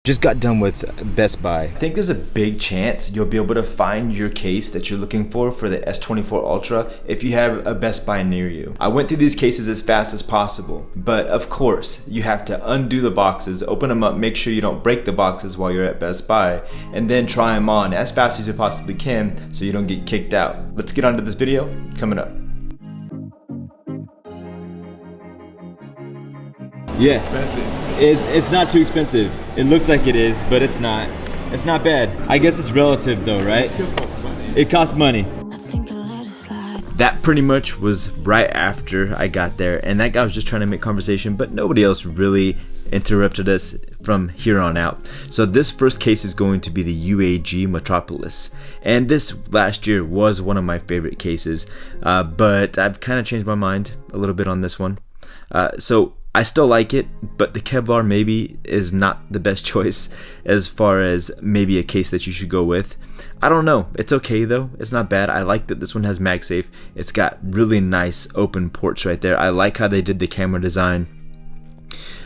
Just got done with Best Buy. I think there's a big chance you'll be able to find your case that you're looking for the S24 Ultra if you have a Best Buy near you. I went through these cases as fast as possible, but of course you have to undo the boxes, open them up, make sure you don't break the boxes while you're at Best Buy, and then try them on as fast as you possibly can so you don't get kicked out. Let's get on to this video coming up. Yeah, it's not too expensive. It looks like it is, but it's not. It's not bad. I guess it's relative though, right? It costs money. That pretty much was right after I got there, and that guy was just trying to make conversation, but nobody else really interrupted us from here on out. So this first case is going to be the UAG Metropolis, and this last year was one of my favorite cases, but I've kind of changed my mind a little bit on this one. So I still like it, but the Kevlar maybe is not the best choice as far as maybe a case that you should go with. I don't know. It's okay though. It's not bad. I like that this one has MagSafe. It's got really nice open ports right there. I like how they did the camera design.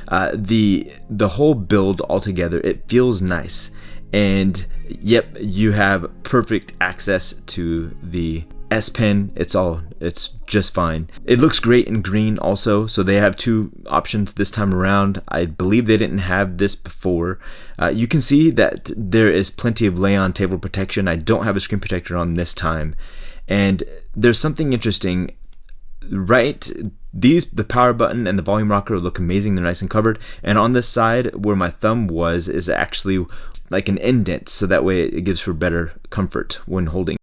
The whole build altogether, it feels nice. And yep, you have perfect access to the S Pen. It's just fine. It looks great in green also, so they have two options this time around. I believe they didn't have this before. You can see that there is plenty of lay-on table protection. I don't have a screen protector on this time, and there's something interesting. Right, the power button and the volume rocker look amazing. They're nice and covered, and on this side where my thumb was is actually like an indent, so that way it gives for better comfort when holding.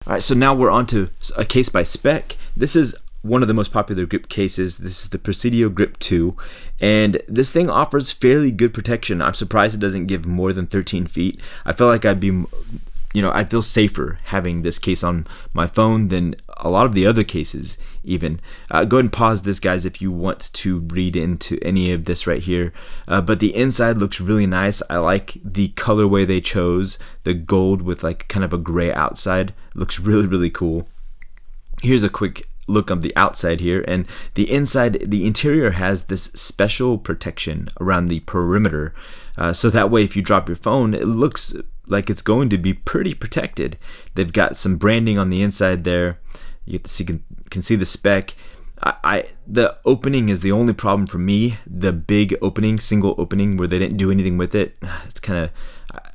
Alright, so now we're on to a case by Spec. This is one of the most popular grip cases. This is the Presidio Grip 2, and this thing offers fairly good protection. I'm surprised it doesn't give more than 13 feet. I feel like I'd feel safer having this case on my phone than a lot of the other cases even. Go ahead and pause this, guys, if you want to read into any of this right here. But the inside looks really nice. I like the colorway they chose, the gold with like kind of a gray outside. Looks really, really cool. Here's a quick look of the outside here, and the inside, the interior has this special protection around the perimeter, so that way if you drop your phone, it looks like it's going to be pretty protected. They've got some branding on the inside there. You can see the Spec. The opening is the only problem for me. The big opening, single opening, where they didn't do anything with it. It's kind of,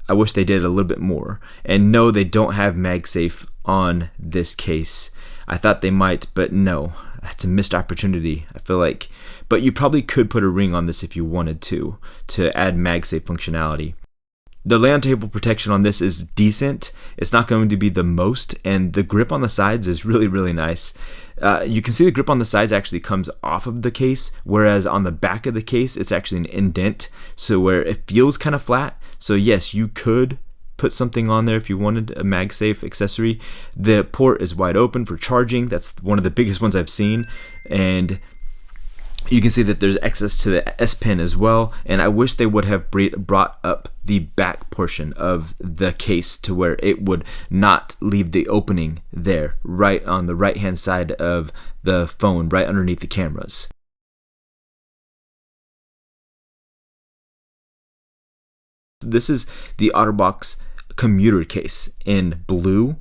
I wish they did a little bit more. And no, they don't have MagSafe on this case. I thought they might, but no, that's a missed opportunity, I feel like. But you probably could put a ring on this if you wanted to add MagSafe functionality. The lay-on table protection on this is decent. It's not going to be the most, and the grip on the sides is really, really nice. You can see the grip on the sides actually comes off of the case, whereas on the back of the case, it's actually an indent, so where it feels kind of flat. So yes, you could put something on there if you wanted a MagSafe accessory. The port is wide open for charging. That's one of the biggest ones I've seen, and you can see that there's access to the S Pen as well, and I wish they would have brought up the back portion of the case to where it would not leave the opening there, right on the right hand side of the phone, right underneath the cameras. This is the OtterBox commuter case in blue,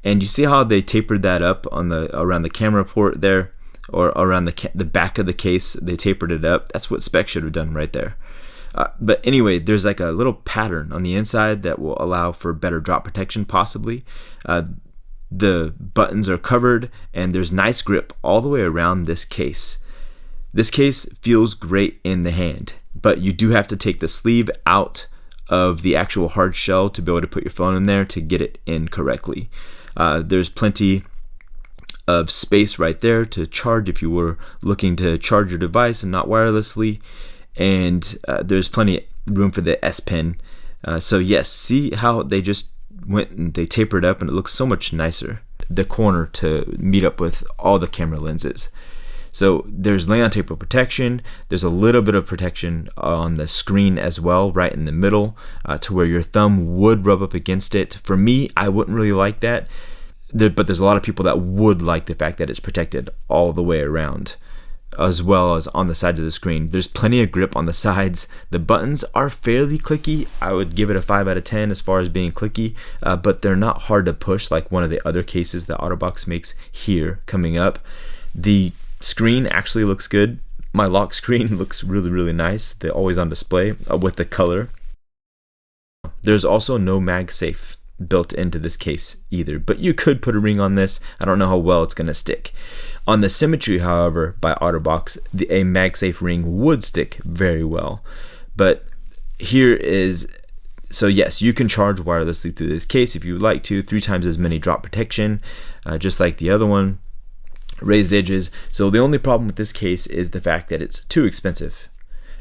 and you see how they tapered that up on around the camera port there, or around the back of the case. They tapered it up. That's what Spec should have done right there. But anyway, there's like a little pattern on the inside that will allow for better drop protection possibly. The buttons are covered, and there's nice grip all the way around this case. This case feels great in the hand, but you do have to take the sleeve out of the actual hard shell to be able to put your phone in there to get it in correctly. There's plenty of space right there to charge if you were looking to charge your device and not wirelessly, and there's plenty of room for the S Pen. So yes, see how they just went and they tapered up, and it looks so much nicer, the corner to meet up with all the camera lenses. So there's lay-on table protection. There's a little bit of protection on the screen as well, right in the middle, to where your thumb would rub up against it. For me, I wouldn't really like that. But there's a lot of people that would like the fact that it's protected all the way around. as well as on the sides of the screen. There's plenty of grip on the sides. The buttons are fairly clicky. I would give it a 5 out of 10 as far as being clicky, but they're not hard to push like one of the other cases that OtterBox makes here coming up. The screen actually looks good. My lock screen looks really nice. They're always on display with the color. There's also no MagSafe built into this case either, but you could put a ring on this. I don't know how well it's going to stick. On the Symmetry, however, by OtterBox, a MagSafe ring would stick very well. But here is, so yes, you can charge wirelessly through this case if you would like to, 3 times as many drop protection, just like the other one, raised edges. So the only problem with this case is the fact that it's too expensive.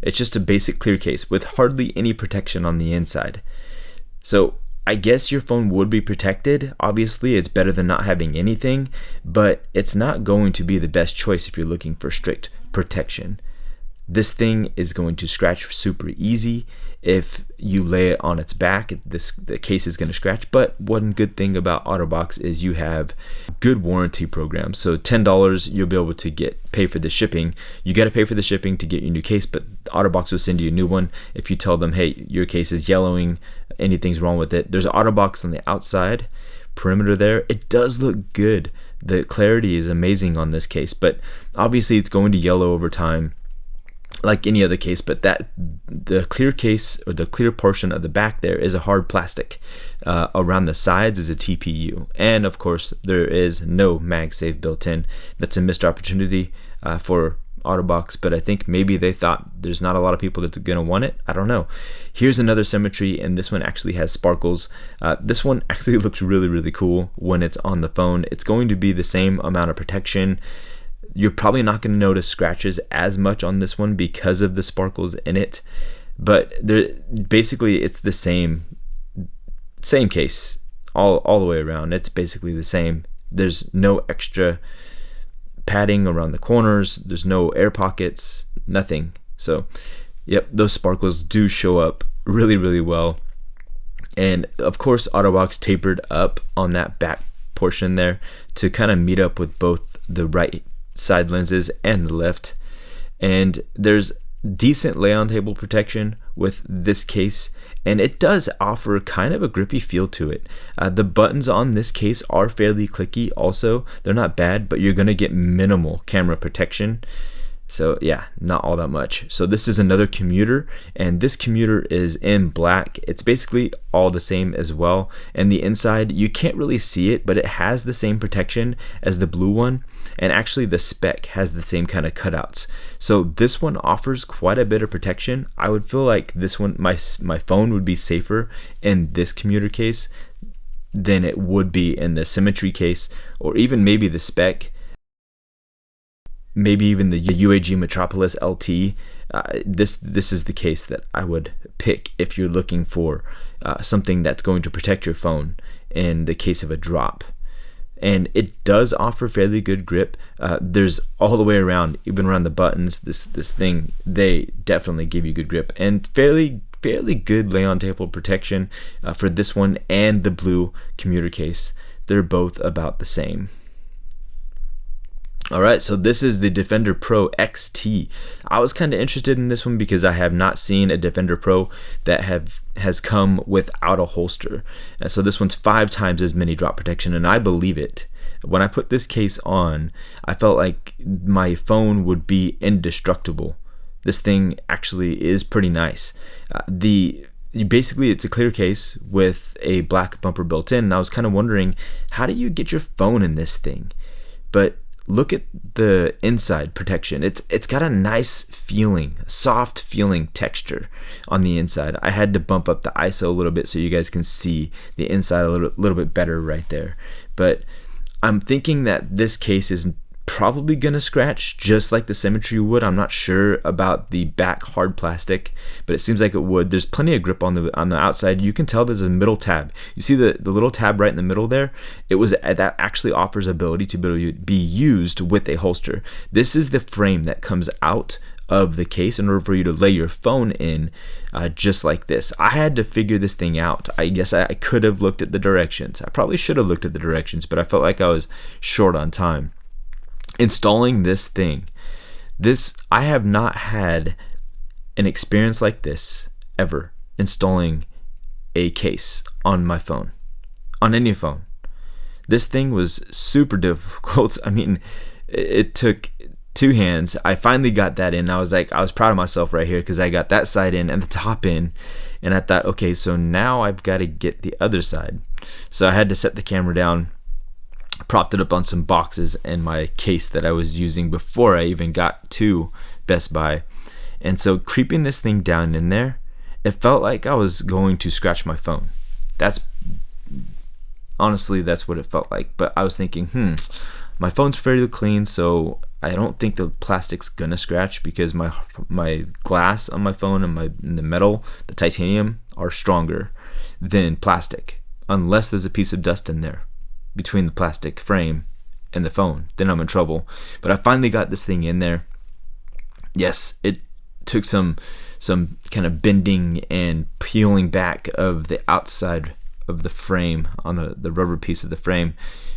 It's just a basic clear case with hardly any protection on the inside. So I guess your phone would be protected. Obviously, it's better than not having anything, but it's not going to be the best choice if you're looking for strict protection. This thing is going to scratch super easy. If you lay it on its back, the case is going to scratch. But one good thing about OtterBox is you have good warranty programs. So $10, you'll be able to pay for the shipping. You got to pay for the shipping to get your new case, but OtterBox will send you a new one if you tell them, hey, your case is yellowing, anything's wrong with it. There's an OtterBox on the outside perimeter there. It does look good. The clarity is amazing on this case, but obviously it's going to yellow over time like any other case. But the clear case, or the clear portion of the back there, is a hard plastic. Around the sides is a TPU, and of course there is no MagSafe built in. That's a missed opportunity for OtterBox, but I think maybe they thought there's not a lot of people that's gonna want it. I don't know. Here's another Symmetry, and this one actually has sparkles. This one actually looks really cool when it's on the phone. It's going to be the same amount of protection. You're probably not going to notice scratches as much on this one because of the sparkles in it, but basically it's the same case all the way around. It's basically the same. There's no extra padding around the corners. There's no air pockets, nothing. So yep, those sparkles do show up really well. And of course OtterBox tapered up on that back portion there to kind of meet up with both the right side lenses and the left. And there's decent lay on table protection with this case, and it does offer kind of a grippy feel to it. The buttons on this case are fairly clicky also. They're not bad, but you're gonna get minimal camera protection. So yeah, not all that much. So this is another commuter, and this commuter is in black. It's basically all the same as well. And the inside, you can't really see it, but it has the same protection as the blue one. And actually the Spec has the same kind of cutouts. So this one offers quite a bit of protection. I would feel like this one, my phone would be safer in this commuter case than it would be in the Symmetry case, or even maybe the Spec. Maybe even the UAG Metropolis LT. This is the case that I would pick if you're looking for something that's going to protect your phone in the case of a drop. And it does offer fairly good grip. There's all the way around, even around the buttons, this thing, they definitely give you good grip, and fairly good lay on table protection for this one and the blue commuter case. They're both about the same. Alright, so this is the Defender Pro XT. I was kind of interested in this one because I have not seen a Defender Pro that has come without a holster. So this one's 5 times as many drop protection, and I believe it. When I put this case on, I felt like my phone would be indestructible. This thing actually is pretty nice. Basically it's a clear case with a black bumper built in, and I was kind of wondering, how do you get your phone in this thing? But look at the inside protection. It's got a nice feeling, soft feeling texture on the inside. I had to bump up the ISO a little bit so you guys can see the inside a little bit better right there. But I'm thinking that this case is probably gonna scratch just like the Symmetry would. I'm not sure about the back hard plastic, but it seems like it would. There's plenty of grip on the outside. You can tell there's a middle tab. You see the little tab right in the middle there? That actually offers ability to be used with a holster. This is the frame that comes out of the case in order for you to lay your phone in, just like this. I had to figure this thing out. I guess I could have looked at the directions. I probably should have looked at the directions, but I felt like I was short on time. Installing this thing, I have not had an experience like this ever installing a case on my phone, on any phone. This thing was super difficult. I mean, it took two hands. I finally got that in. I was proud of myself right here because I got that side in and the top in, and I thought, okay, so now I've got to get the other side. So I had to set the camera down, propped it up on some boxes and my case that I was using before I even got to Best Buy. And so creeping this thing down in there, it felt like I was going to scratch my phone. Honestly, that's what it felt like. But I was thinking, my phone's fairly clean, so I don't think the plastic's gonna scratch because my glass on my phone and the metal, the titanium, are stronger than plastic. Unless there's a piece of dust in there between the plastic frame and the phone, then I'm in trouble. But I finally got this thing in there. Yes, it took some kind of bending and peeling back of the outside of the frame on the rubber piece of the frame.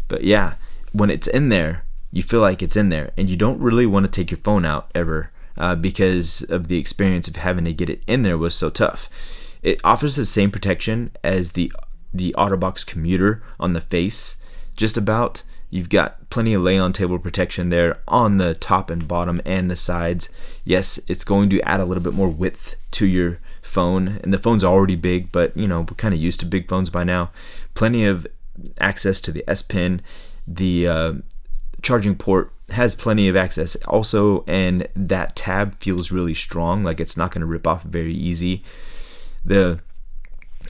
But yeah, when it's in there, you feel like it's in there, and you don't really want to take your phone out ever because of the experience of having to get it in there was so tough. It offers the same protection as the OtterBox commuter on the face, just about. You've got plenty of lay on table protection there on the top and bottom and the sides. Yes, it's going to add a little bit more width to your phone, and the phone's already big, but we're kind of used to big phones by now. Plenty of access to the S Pen. The charging port has plenty of access also, and that tab feels really strong, like it's not going to rip off very easy.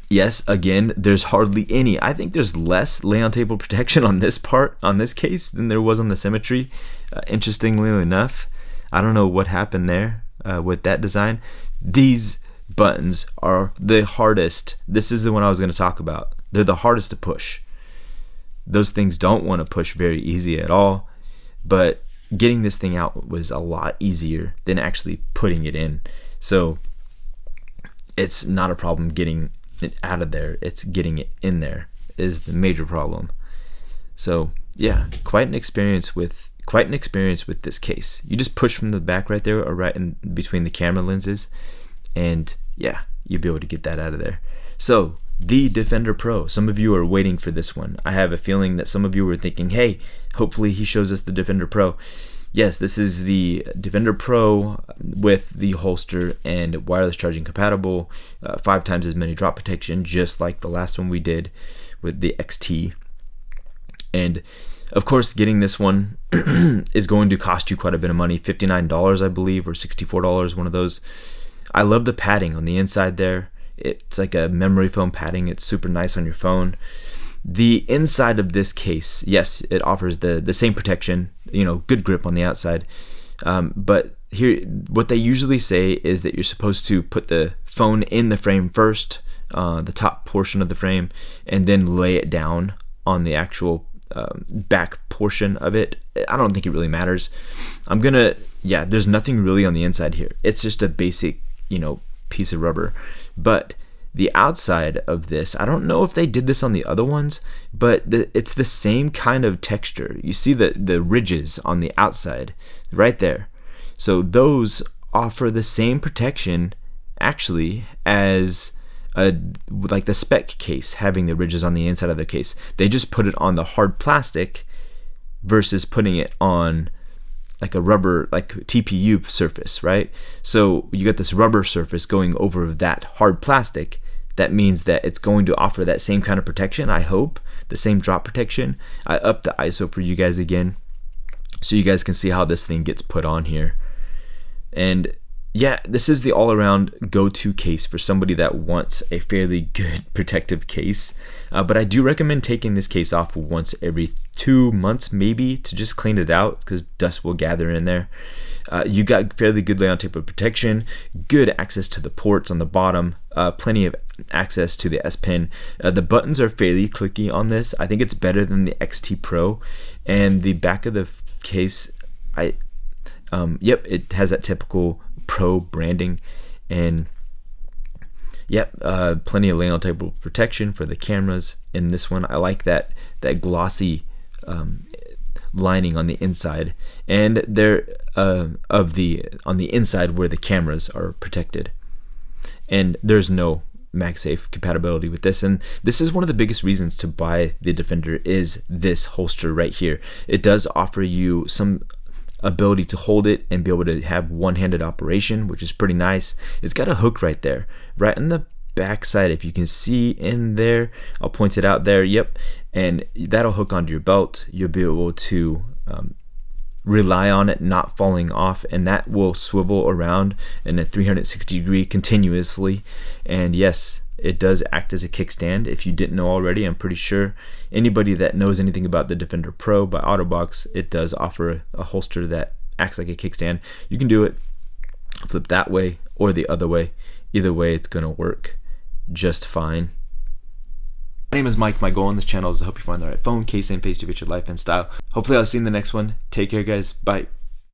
Yes, again, there's hardly any. I think there's less lay on table protection on this case than there was on the Symmetry. Interestingly enough, I don't know what happened there with that design. These buttons are the hardest. This is the one I was going to talk about. They're the hardest to push. Those things don't want to push very easy at all, but getting this thing out was a lot easier than actually putting it in. So it's not a problem getting it out of there, it's getting it in there is the major problem. So yeah, quite an experience with this case. You just push from the back right there, or right in between the camera lenses, and yeah, you'll be able to get that out of there. So the Defender Pro, some of you are waiting for this one. I have a feeling that some of you were thinking, hey, hopefully he shows us the Defender Pro. Yes, this is the Defender Pro with the holster and wireless charging compatible, 5 times as many drop protection, just like the last one we did with the XT. And of course, getting this one is going to cost you quite a bit of money, $59 I believe, or $64, one of those. I love the padding on the inside there. It's like a memory foam padding. It's super nice on your phone. The inside of this case, yes, it offers the same protection, good grip on the outside. But here, what they usually say is that you're supposed to put the phone in the frame first, the top portion of the frame, and then lay it down on the actual back portion of it. I don't think it really matters. There's nothing really on the inside here. It's just a basic, piece of rubber. But the outside of this, I don't know if they did this on the other ones, but it's the same kind of texture. You see the ridges on the outside right there. So those offer the same protection actually as like the Spec case having the ridges on the inside of the case. They just put it on the hard plastic versus putting it on like a rubber, like TPU surface, right? So you got this rubber surface going over that hard plastic. That means that it's going to offer that same kind of protection, I hope, the same drop protection. I upped the ISO for you guys again, so you guys can see how this thing gets put on here. And yeah, this is the all-around go-to case for somebody that wants a fairly good protective case. But I do recommend taking this case off once every 2 months, maybe, to just clean it out because dust will gather in there. You got fairly good lay on table protection, good access to the ports on the bottom, plenty of access to the S Pen. The buttons are fairly clicky on this. I think it's better than the XT Pro, and the back of the case, it has that typical Pro branding, and plenty of lay on table protection for the cameras in this one. I like that glossy lining on the inside, and they're on the inside where the cameras are protected. And there's no MagSafe compatibility with this, and this is one of the biggest reasons to buy the Defender is this holster right here. It does offer you some ability to hold it and be able to have one-handed operation, which is pretty nice. It's got a hook right there, right in the back side, if you can see in there. I'll point it out there. Yep. And that'll hook onto your belt. You'll be able to rely on it not falling off, and that will swivel around in a 360 degree continuously. And yes, it does act as a kickstand. If you didn't know already, I'm pretty sure anybody that knows anything about the Defender Pro by OtterBox, it does offer a holster that acts like a kickstand. You can do it flip that way or the other way. Either way, it's gonna work just fine. My name is Mike. My goal on this channel is to help you find the right phone, case, and pace to fit your life and style. Hopefully I'll see you in the next one. Take care, guys. Bye.